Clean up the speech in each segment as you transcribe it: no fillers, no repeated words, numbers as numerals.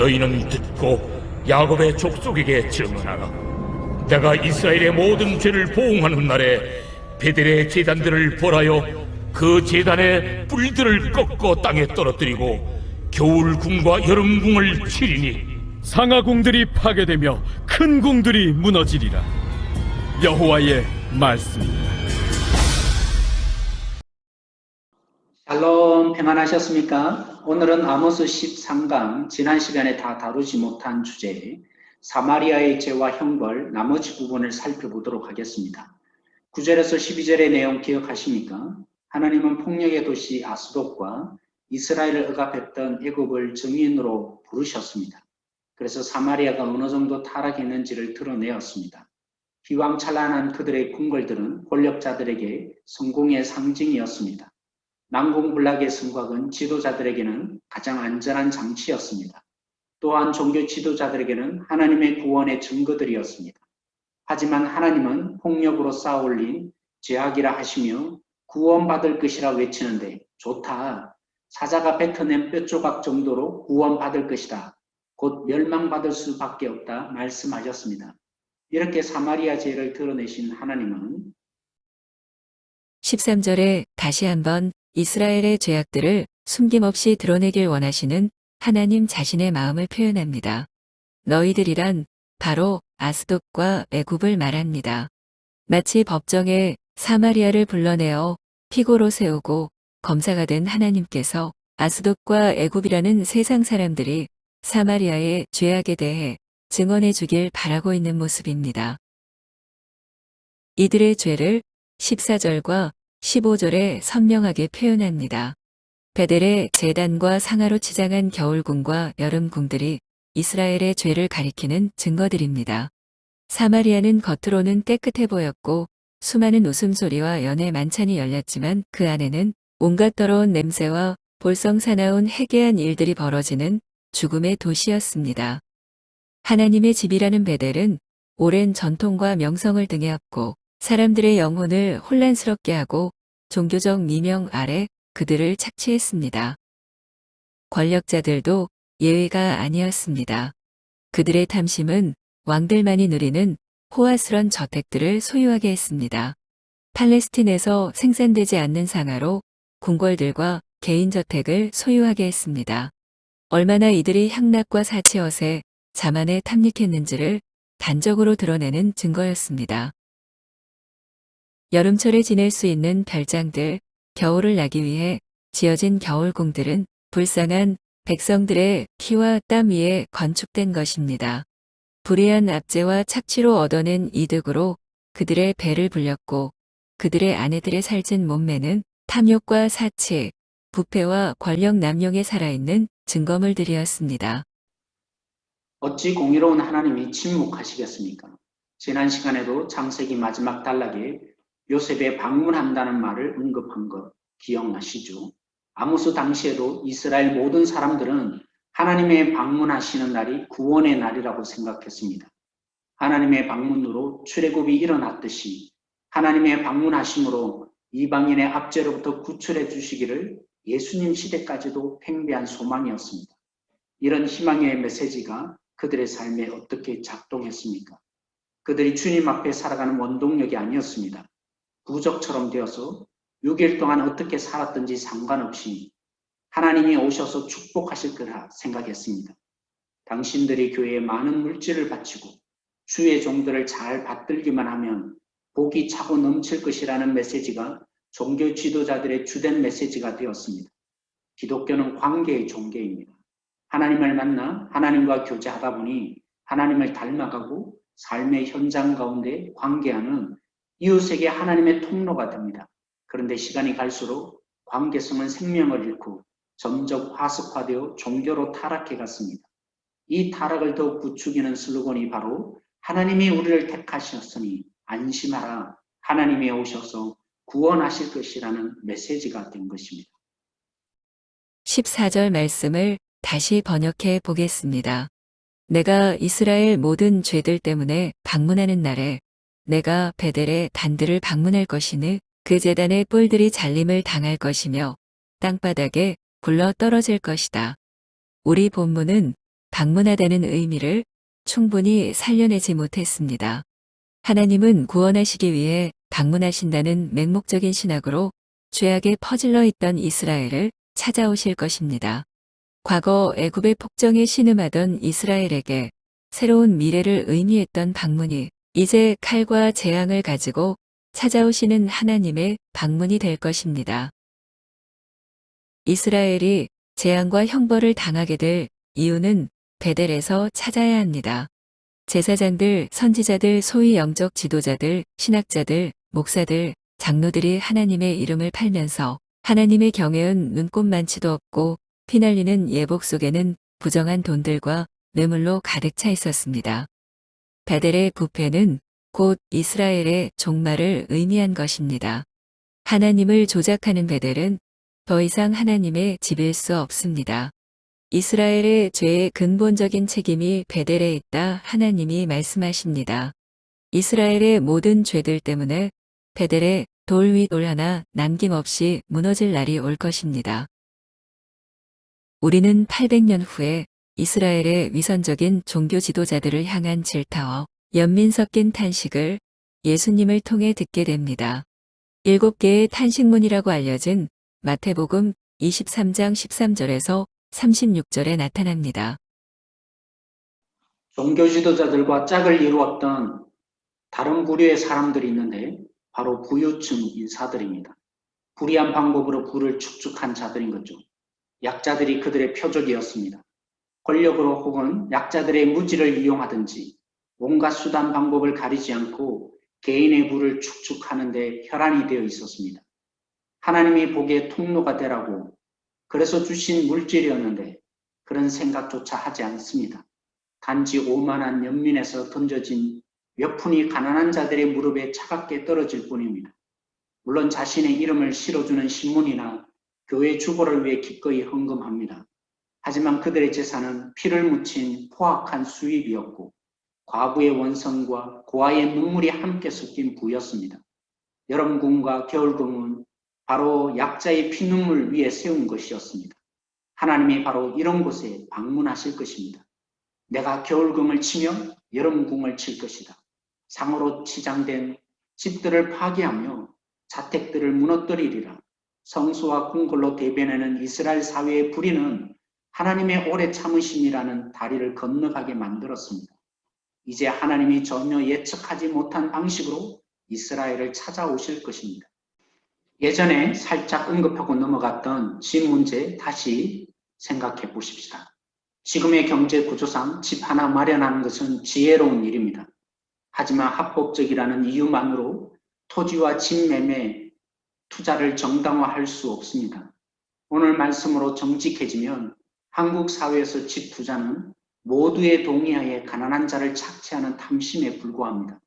너희는 듣고 야곱의 족속에게 증언하라. 내가 이스라엘의 모든 죄를 보응하는 날에 베델의 제단들을 벌하여 그 제단의 뿔들을 꺾어 땅에 떨어뜨리고 겨울궁과 여름궁을 치리니 상하궁들이 파괴되며 큰 궁들이 무너지리라. 여호와의 말씀입니다. 샬롬, 평안하셨습니까? 오늘은 아모스 13강, 지난 시간에 다 다루지 못한 주제 사마리아의 죄와 형벌 나머지 부분을 살펴보도록 하겠습니다. 9절에서 12절의 내용 기억하십니까? 하나님은 폭력의 도시 아스돗과 이스라엘을 억압했던 애굽을 증인으로 부르셨습니다. 그래서 사마리아가 어느 정도 타락했는지를 드러내었습니다. 휘황찬란한 그들의 궁궐들은 권력자들에게 성공의 상징이었습니다. 난공불락의 성곽은 지도자들에게는 가장 안전한 장치였습니다. 또한 종교 지도자들에게는 하나님의 구원의 증거들이었습니다. 하지만 하나님은 폭력으로 쌓아올린 죄악이라 하시며 구원받을 것이라 외치는데 좋다. 사자가 뱉어낸 뼈조각 정도로 구원받을 것이다. 곧 멸망받을 수밖에 없다 말씀하셨습니다. 이렇게 사마리아 죄를 드러내신 하나님은 13절에 다시 한번 이스라엘의 죄악들을 숨김없이 드러내길 원하시는 하나님 자신의 마음을 표현합니다. 너희들이란 바로 아스돗과 애굽을 말합니다. 마치 법정에 사마리아를 불러내어 피고로 세우고 검사가 된 하나님께서 아스돗과 애굽이라는 세상 사람들이 사마리아의 죄악에 대해 증언해 주길 바라고 있는 모습입니다. 이들의 죄를 14절과 15절에 선명하게 표현합니다. 베델의 제단과 상하로 치장한 겨울궁과 여름궁들이 이스라엘의 죄를 가리키는 증거들입니다. 사마리아는 겉으로는 깨끗해 보였고 수많은 웃음소리와 연애 만찬이 열렸지만 그 안에는 온갖 더러운 냄새와 볼성 사나운 해괴한 일들이 벌어지는 죽음의 도시였습니다. 하나님의 집이라는 베델은 오랜 전통과 명성을 등에 업고 사람들의 영혼을 혼란스럽게 하고 종교적 미명 아래 그들을 착취했습니다. 권력자들도 예외가 아니었습니다. 그들의 탐심은 왕들만이 누리는 호화스런 저택들을 소유하게 했습니다. 팔레스틴에서 생산되지 않는 상하로 궁궐들과 개인저택을 소유하게 했습니다. 얼마나 이들이 향락과 사치헛에 자만에 탐닉했는지를 단적으로 드러내는 증거였습니다. 여름철에 지낼 수 있는 별장들, 겨울을 나기 위해 지어진 겨울궁들은 불쌍한 백성들의 피와 땀 위에 건축된 것입니다. 불의한 압제와 착취로 얻어낸 이득으로 그들의 배를 불렸고 그들의 아내들의 살찐 몸매는 탐욕과 사치, 부패와 권력 남용에 살아있는 증거물들이었습니다. 어찌 공의로운 하나님이 침묵하시겠습니까? 지난 시간에도 창세기 마지막 단락에 요셉에 방문한다는 말을 언급한 것 기억나시죠? 아모스 당시에도 이스라엘 모든 사람들은 하나님의 방문하시는 날이 구원의 날이라고 생각했습니다. 하나님의 방문으로 출애굽이 일어났듯이 하나님의 방문하심으로 이방인의 압제로부터 구출해 주시기를 예수님 시대까지도 팽배한 소망이었습니다. 이런 희망의 메시지가 그들의 삶에 어떻게 작동했습니까? 그들이 주님 앞에 살아가는 원동력이 아니었습니다. 부적처럼 되어서 6일 동안 어떻게 살았든지 상관없이 하나님이 오셔서 축복하실 거라 생각했습니다. 당신들이 교회에 많은 물질을 바치고 주의 종들을 잘 받들기만 하면 복이 차고 넘칠 것이라는 메시지가 종교 지도자들의 주된 메시지가 되었습니다. 기독교는 관계의 종교입니다. 하나님을 만나 하나님과 교제하다 보니 하나님을 닮아가고 삶의 현장 가운데 관계하는 이웃에게 하나님의 통로가 됩니다. 그런데 시간이 갈수록 관계성은 생명을 잃고 점점 화석화되어 종교로 타락해 갔습니다. 이 타락을 더욱 부추기는 슬로건이 바로 하나님이 우리를 택하셨으니 안심하라. 하나님이 오셔서 구원하실 것이라는 메시지가 된 것입니다. 14절 말씀을 다시 번역해 보겠습니다. 내가 이스라엘 모든 죄들 때문에 방문하는 날에 내가 베델의 단들을 방문할 것이니 그 제단의 뿔들이 잘림을 당할 것이며 땅바닥에 굴러 떨어질 것이다. 우리 본문은 방문하다는 의미를 충분히 살려내지 못했습니다. 하나님은 구원하시기 위해 방문하신다는 맹목적인 신학으로 죄악에 퍼질러 있던 이스라엘을 찾아오실 것입니다. 과거 애굽의 폭정에 신음하던 이스라엘에게 새로운 미래를 의미했던 방문이 이제 칼과 재앙을 가지고 찾아오시는 하나님의 방문이 될 것입니다. 이스라엘이 재앙과 형벌을 당하게 될 이유는 베델에서 찾아야 합니다. 제사장들, 선지자들, 소위 영적 지도자들, 신학자들, 목사들, 장로들이 하나님의 이름을 팔면서 하나님의 경외은 눈꼽만치도 없고 피날리는 예복 속에는 부정한 돈들과 뇌물로 가득 차 있었습니다. 베델의 부패는 곧 이스라엘의 종말을 의미한 것입니다. 하나님을 조작하는 베델은 더 이상 하나님의 집일 수 없습니다. 이스라엘의 죄의 근본적인 책임이 베델에 있다 하나님이 말씀하십니다. 이스라엘의 모든 죄들 때문에 베델에 돌 위 돌 하나 남김없이 무너질 날이 올 것입니다. 우리는 800년 후에 이스라엘의 위선적인 종교 지도자들을 향한 질타와 연민 섞인 탄식을 예수님을 통해 듣게 됩니다. 7개의 탄식문이라고 알려진 마태복음 23장 13절에서 36절에 나타납니다. 종교 지도자들과 짝을 이루었던 다른 부류의 사람들이 있는데 바로 부유층 인사들입니다. 불의한 방법으로 부를 축적한 자들인 거죠. 약자들이 그들의 표적이었습니다. 권력으로 혹은 약자들의 무지를 이용하든지 온갖 수단 방법을 가리지 않고 개인의 부를 축적하는 데 혈안이 되어 있었습니다. 하나님이 보기에 통로가 되라고 그래서 주신 물질이었는데 그런 생각조차 하지 않습니다. 단지 오만한 연민에서 던져진 몇 푼이 가난한 자들의 무릎에 차갑게 떨어질 뿐입니다. 물론 자신의 이름을 실어주는 신문이나 교회 주보를 위해 기꺼이 헌금합니다. 하지만 그들의 재산은 피를 묻힌 포악한 수입이었고 과부의 원성과 고아의 눈물이 함께 섞인 부였습니다. 여름궁과 겨울궁은 바로 약자의 피눈물 위에 세운 것이었습니다. 하나님이 바로 이런 곳에 방문하실 것입니다. 내가 겨울궁을 치며 여름궁을 칠 것이다. 상으로 치장된 집들을 파괴하며 자택들을 무너뜨리리라. 성소와 궁궐로 대변하는 이스라엘 사회의 불의는 하나님의 오래 참으심이라는 다리를 건너가게 만들었습니다. 이제 하나님이 전혀 예측하지 못한 방식으로 이스라엘을 찾아오실 것입니다. 예전에 살짝 언급하고 넘어갔던 집 문제 다시 생각해 보십시다. 지금의 경제 구조상 집 하나 마련하는 것은 지혜로운 일입니다. 하지만 합법적이라는 이유만으로 토지와 집 매매, 투자를 정당화할 수 없습니다. 오늘 말씀으로 정직해지면 한국 사회에서 집 투자는 모두의 동의하에 가난한 자를 착취하는 탐심에 불과합니다.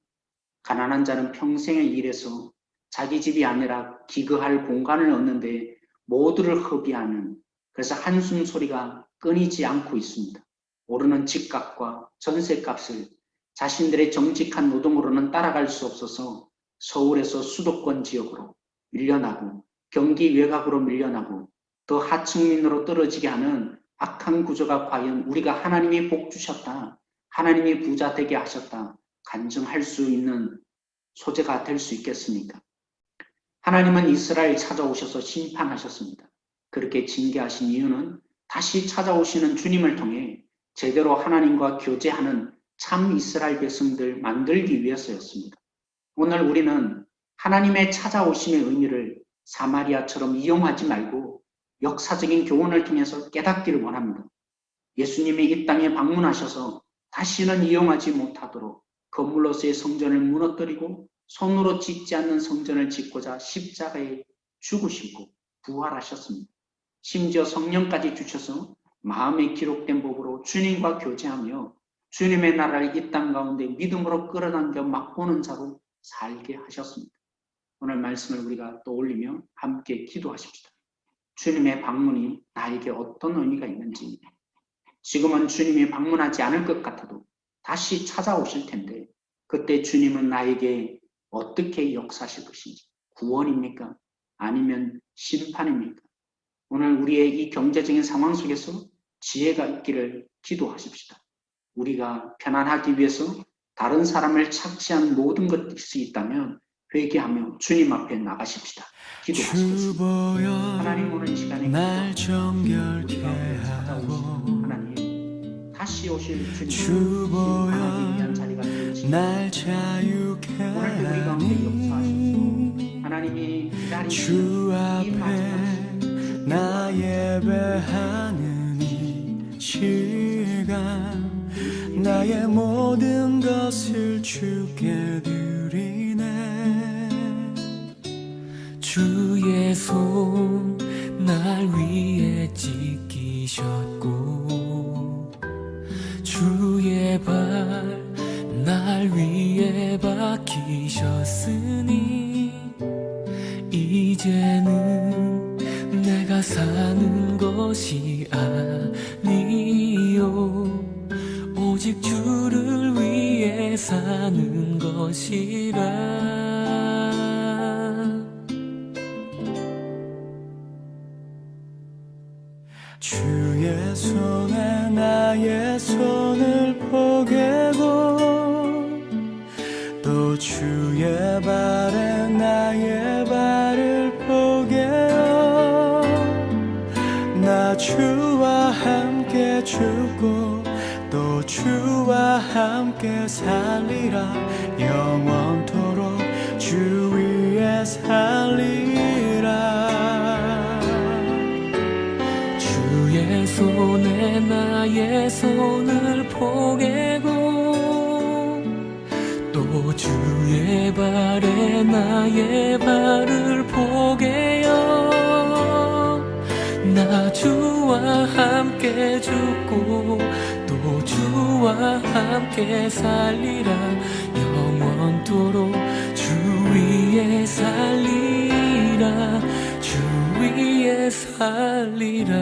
가난한 자는 평생의 일에서 자기 집이 아니라 기거할 공간을 얻는데 모두를 허비하는, 그래서 한숨 소리가 끊이지 않고 있습니다. 오르는 집값과 전세값을 자신들의 정직한 노동으로는 따라갈 수 없어서 서울에서 수도권 지역으로 밀려나고 경기 외곽으로 밀려나고 더 하층민으로 떨어지게 하는 악한 구조가 과연 우리가 하나님이 복 주셨다, 하나님이 부자 되게 하셨다 간증할 수 있는 소재가 될 수 있겠습니까? 하나님은 이스라엘 찾아오셔서 심판하셨습니다. 그렇게 징계하신 이유는 다시 찾아오시는 주님을 통해 제대로 하나님과 교제하는 참 이스라엘 백성들 만들기 위해서였습니다. 오늘 우리는 하나님의 찾아오심의 의미를 사마리아처럼 이용하지 말고 역사적인 교훈을 통해서 깨닫기를 원합니다. 예수님이 이 땅에 방문하셔서 다시는 이용하지 못하도록 건물로서의 성전을 무너뜨리고 손으로 짓지 않는 성전을 짓고자 십자가에 죽으시고 부활하셨습니다. 심지어 성령까지 주셔서 마음에 기록된 법으로 주님과 교제하며 주님의 나라를 이 땅 가운데 믿음으로 끌어당겨 맛보는 자로 살게 하셨습니다. 오늘 말씀을 우리가 떠올리며 함께 기도하십시다. 주님의 방문이 나에게 어떤 의미가 있는지, 지금은 주님이 방문하지 않을 것 같아도 다시 찾아오실 텐데 그때 주님은 나에게 어떻게 역사하실 것인지, 구원입니까? 아니면 심판입니까? 오늘 우리의 이 경제적인 상황 속에서 지혜가 있기를 기도하십시다. 우리가 편안하기 위해서 다른 사람을 착취한 모든 것이 있다면 회개하며 주님 앞에 나가십시다. 기도하시겠습니다. 하나님, 오늘 이 시간에 날 기도하옵소서. 정결케 하고 하나님, 다시 오실 주님 주보여 하나님 위한 자리가 되어지기 날 자유케 오늘도 우리 가운데 역사하시고 하나님이 기다리시는 주 이 앞에 마지막 나 예배하는 이 시간 나의 모든 것을 주께 드리네. 주의 손 날 위에 지키셨고 주의 발 날 위에 박히셨으니 이제는 내가 사는 것이 아니요 오직 주를 위해 사는 것이라. 주의 손에 나의 손을 포개고 또 주의 발에 나의 발을 포개어 나 주와 함께 죽고 또 주와 함께 살리라. 영원토록 주 위에 살리라. 주의 손에 나의 손을 포개고 또 주의 발에 나의 발을 포개어 나 주와 함께 죽고 또 주와 함께 살리라. 영원토록 주 위에 살리라. 주 위에 살리라.